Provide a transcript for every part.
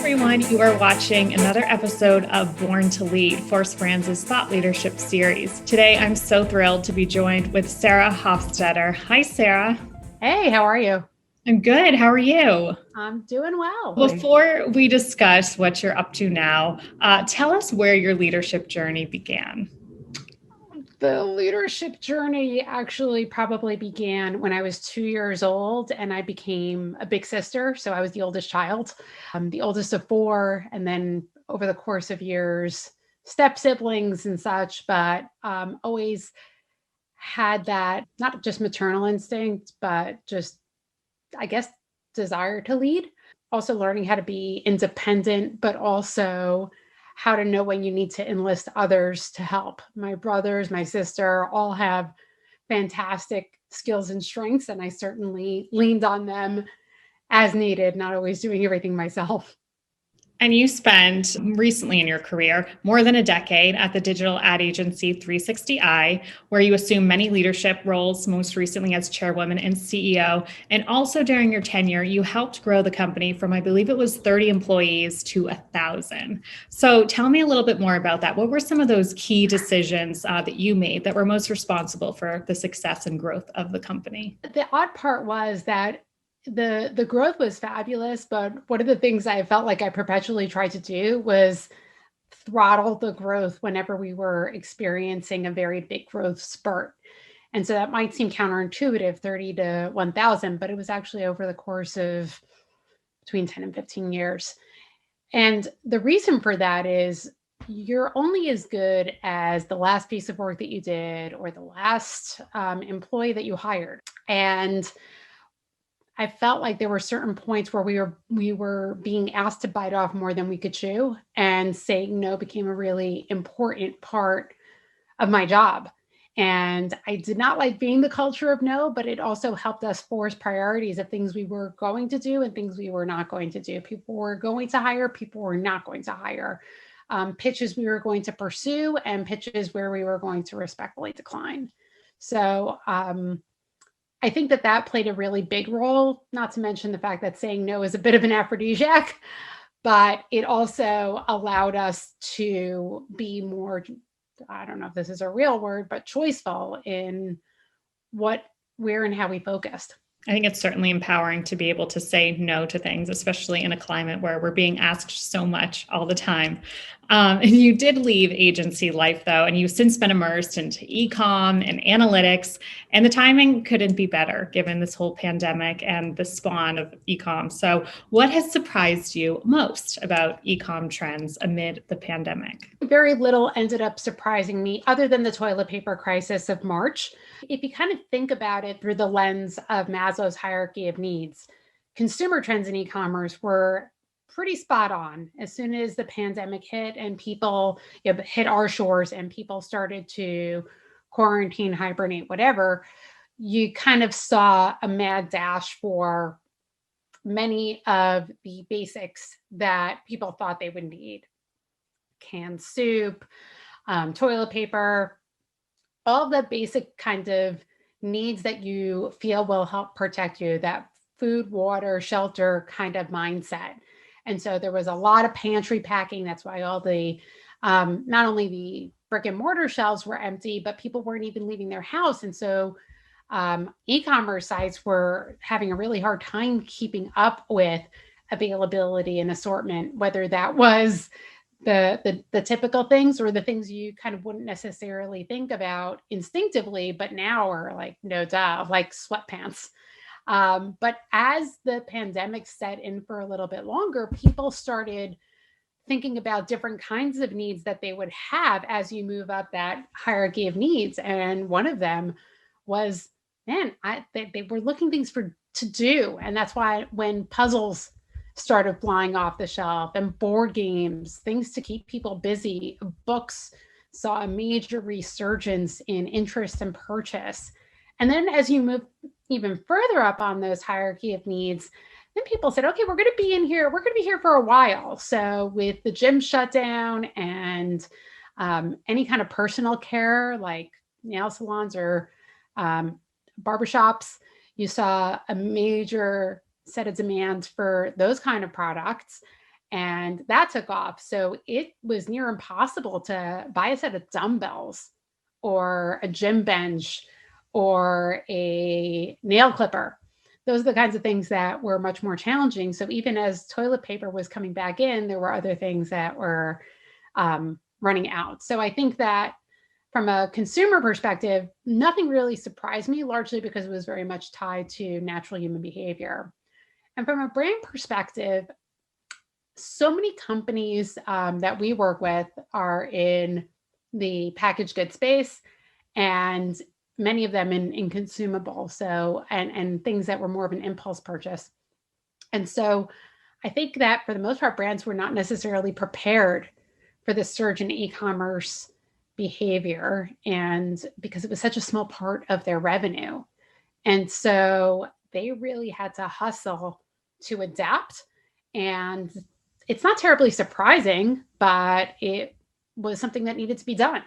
everyone. You are watching another episode of Born to Lead, ForceBrands' thought leadership series. Today, I'm so thrilled to be joined with Sarah Hofstetter. Hi, Sarah. Hey, how are you? I'm good. How are you? I'm doing well. Before we discuss what you're up to now, tell us where your leadership journey began. The leadership journey actually probably began when I was 2 years old and I became a big sister. So I was the oldest child, the oldest of four. And then over the course of years, step siblings and such, but always had that not just maternal instinct, but just, I guess, desire to lead. Also learning how to be independent, but also how to know when you need to enlist others to help. My brothers, my sister all have fantastic skills and strengths, and I certainly leaned on them as needed, not always doing everything myself. And you spent recently in your career more than a decade at the digital ad agency 360i, where you assumed many leadership roles, most recently as chairwoman and CEO. And also during your tenure, you helped grow the company from, I believe it was 30 employees to 1,000. So tell me a little bit more about that. What were some of those key decisions that you made that were most responsible for the success and growth of the company? The odd part was that the growth was fabulous, but one of the things I felt like I perpetually tried to do was throttle the growth whenever we were experiencing a very big growth spurt. And so that might seem counterintuitive, 30 to 1,000, but it was actually over the course of between 10 and 15 years. And the reason for that is you're only as good as the last piece of work that you did or the last employee that you hired. And I felt like there were certain points where we were being asked to bite off more than we could chew, and saying no became a really important part of my job. And I did not like being the culture of no, but it also helped us force priorities of things we were going to do and things we were not going to do. People were going to hire, people were not going to hire. Pitches we were going to pursue and pitches where we were going to respectfully decline. So I think that that played a really big role, not to mention the fact that saying no is a bit of an aphrodisiac, but it also allowed us to be more, I don't know if this is a real word, but choiceful in what, where, and how we focused. I think it's certainly empowering to be able to say no to things, especially in a climate where we're being asked so much all the time. And you did leave agency life, though, and you've since been immersed into e-com and analytics. And the timing couldn't be better given this whole pandemic and the spawn of e-com. So what has surprised you most about e-com trends amid the pandemic? Very little ended up surprising me other than the toilet paper crisis of March. If you kind of think about it through the lens of Maslow's hierarchy of needs, consumer trends in e-commerce were pretty spot on. As soon as the pandemic hit and people hit our shores and people started to quarantine, hibernate, whatever, you kind of saw a mad dash for many of the basics that people thought they would need. Canned soup, toilet paper, all the basic kind of needs that you feel will help protect you, that food, water, shelter kind of mindset. And so there was a lot of pantry packing. That's why all the, not only the brick and mortar shelves were empty, but people weren't even leaving their house. And so e-commerce sites were having a really hard time keeping up with availability and assortment, whether that was the typical things or the things you kind of wouldn't necessarily think about instinctively, but now are like, no duh, like sweatpants. But as the pandemic set in for a little bit longer, people started thinking about different kinds of needs that they would have as you move up that hierarchy of needs. And one of them was, man, they were looking things to do. And that's why when puzzles started flying off the shelf and board games, things to keep people busy, books saw a major resurgence in interest and purchase. And then as you move even further up on those hierarchy of needs, then people said, okay, we're going to be in here. We're going to be here for a while. So with the gym shut down and any kind of personal care like nail salons or barbershops, you saw a major set of demands for those kind of products. And that took off. So it was near impossible to buy a set of dumbbells or a gym bench or a nail clipper. Those are the kinds of things that were much more challenging. So even as toilet paper was coming back in, there were other things that were running out. So I think that from a consumer perspective, nothing really surprised me, largely because it was very much tied to natural human behavior. And from a brand perspective, so many companies that we work with are in the packaged goods space, and many of them in consumable. So, and things that were more of an impulse purchase. And so I think that for the most part, brands were not necessarily prepared for the surge in e-commerce behavior, and because it was such a small part of their revenue. And so they really had to hustle to adapt. And it's not terribly surprising, but it was something that needed to be done.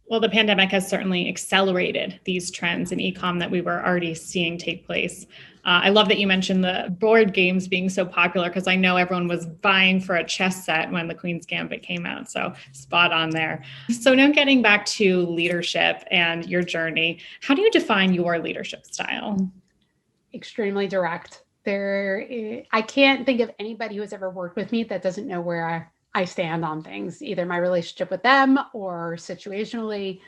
Well, the pandemic has certainly accelerated these trends in e-com that we were already seeing take place. I love that you mentioned the board games being so popular, because I know everyone was vying for a chess set when the Queen's Gambit came out. So spot on there. So now getting back to leadership and your journey, how do you define your leadership style? Extremely direct. I can't think of anybody who has ever worked with me that doesn't know where I stand on things, either my relationship with them or situationally.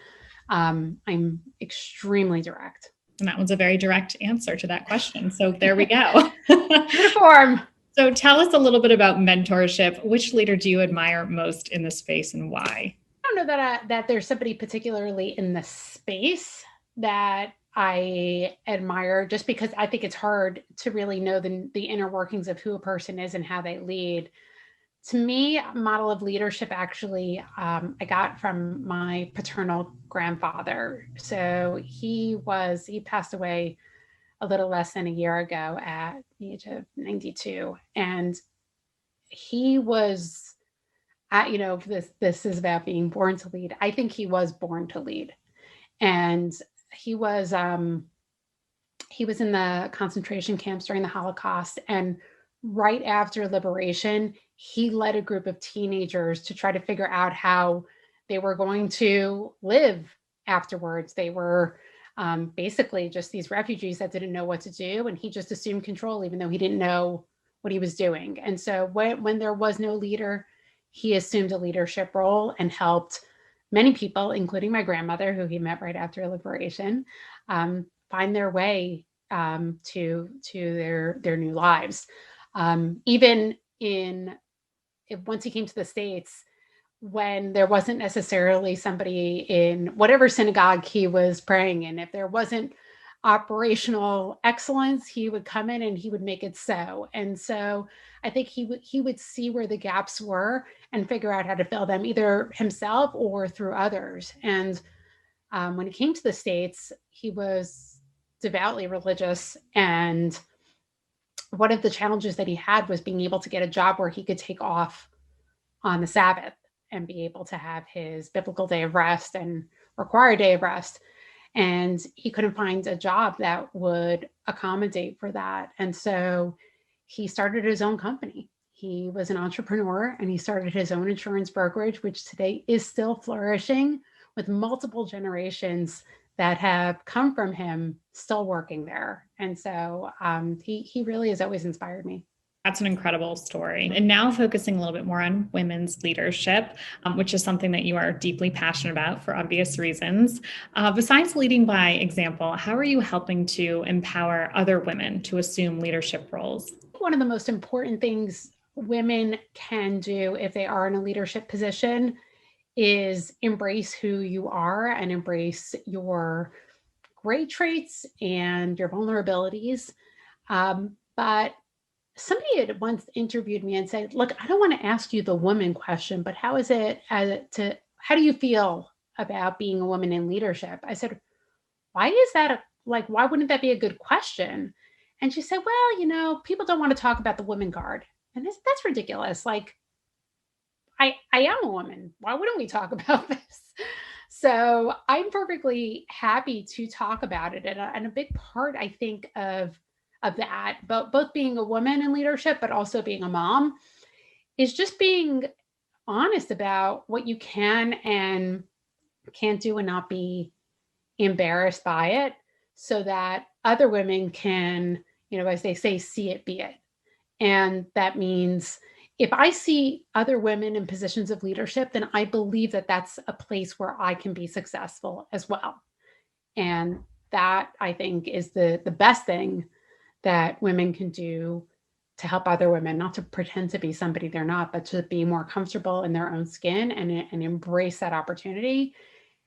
I'm extremely direct. And that was a very direct answer to that question. So there we go. Uniform. So tell us a little bit about mentorship. Which leader do you admire most in the space and why? I don't know that there's somebody particularly in the space that I admire, just because I think it's hard to really know the inner workings of who a person is and how they lead. To me, a model of leadership actually I got from my paternal grandfather. So he passed away a little less than a year ago at the age of 92. And he was, this is about being born to lead. I think he was born to lead. And he was in the concentration camps during the Holocaust. And right after liberation, he led a group of teenagers to try to figure out how they were going to live afterwards. They were basically just these refugees that didn't know what to do. And he just assumed control, even though he didn't know what he was doing. And so when there was no leader, he assumed a leadership role and helped many people, including my grandmother, who he met right after liberation, find their way to their new lives. Even once he came to the States, when there wasn't necessarily somebody in whatever synagogue he was praying in, if there wasn't operational excellence, he would come in and he would make it so. And so I think he would see where the gaps were and figure out how to fill them, either himself or through others. And when he came to the States, he was devoutly religious, and one of the challenges that he had was being able to get a job where he could take off on the Sabbath and be able to have his biblical day of rest and required day of rest. And he couldn't find a job that would accommodate for that. And so he started his own company. He was an entrepreneur, and he started his own insurance brokerage, which today is still flourishing, with multiple generations that have come from him still working there. And so he really has always inspired me. That's an incredible story. And now focusing a little bit more on women's leadership, which is something that you are deeply passionate about for obvious reasons. Besides leading by example, how are you helping to empower other women to assume leadership roles? One of the most important things women can do if they are in a leadership position is embrace who you are and embrace your great traits and your vulnerabilities. But somebody had once interviewed me and said, "Look, I don't want to ask you the woman question, but how do you feel about being a woman in leadership?" I said, "Why is that? Why wouldn't that be a good question?" And she said, "Well, people don't want to talk about the woman card, and that's ridiculous. I am a woman. Why wouldn't we talk about this?" So I'm perfectly happy to talk about it. And a big part, I think, of that, both being a woman in leadership, but also being a mom, is just being honest about what you can and can't do and not be embarrassed by it so that other women can, as they say, see it, be it. And that means if I see other women in positions of leadership, then I believe that that's a place where I can be successful as well. And that I think is the best thing that women can do to help other women, not to pretend to be somebody they're not, but to be more comfortable in their own skin and embrace that opportunity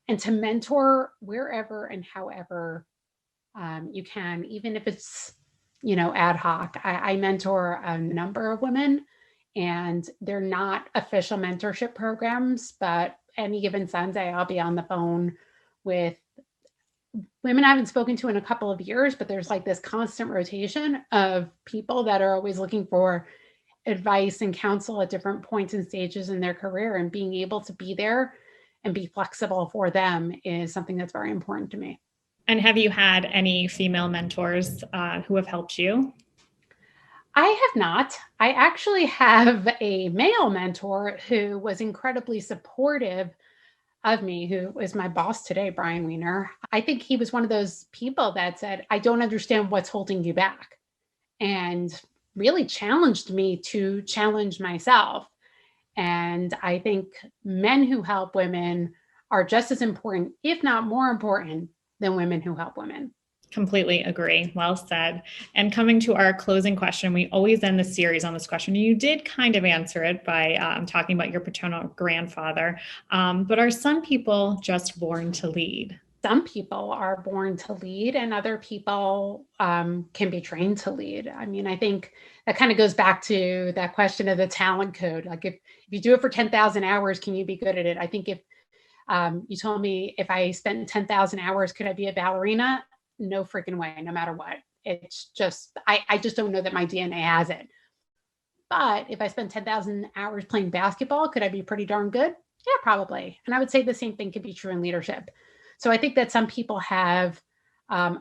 and to mentor wherever and however you can, even if it's, ad hoc. I mentor a number of women, and they're not official mentorship programs, but any given Sunday, I'll be on the phone with women I haven't spoken to in a couple of years, but there's like this constant rotation of people that are always looking for advice and counsel at different points and stages in their career, and being able to be there and be flexible for them is something that's very important to me. And have you had any female mentors who have helped you? I have not. I actually have a male mentor who was incredibly supportive of me, who is my boss today, Brian Weiner. I think he was one of those people that said, I don't understand what's holding you back, and really challenged me to challenge myself. And I think men who help women are just as important, if not more important, than women who help women. Completely agree. Well said. And coming to our closing question, we always end the series on this question. You did kind of answer it by talking about your paternal grandfather, but are some people just born to lead? Some people are born to lead, and other people can be trained to lead. I mean, I think that kind of goes back to that question of the talent code. Like, if you do it for 10,000 hours, can you be good at it? I think if you told me if I spent 10,000 hours, could I be a ballerina? No freaking way, no matter what. It's just, I just don't know that my DNA has it. But if I spend 10,000 hours playing basketball, could I be pretty darn good? Yeah, probably. And I would say the same thing could be true in leadership. So I think that some people have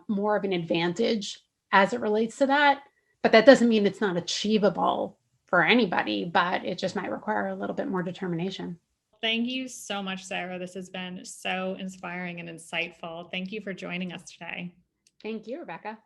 more of an advantage as it relates to that. But that doesn't mean it's not achievable for anybody, but it just might require a little bit more determination. Thank you so much, Sarah. This has been so inspiring and insightful. Thank you for joining us today. Thank you, Rebecca.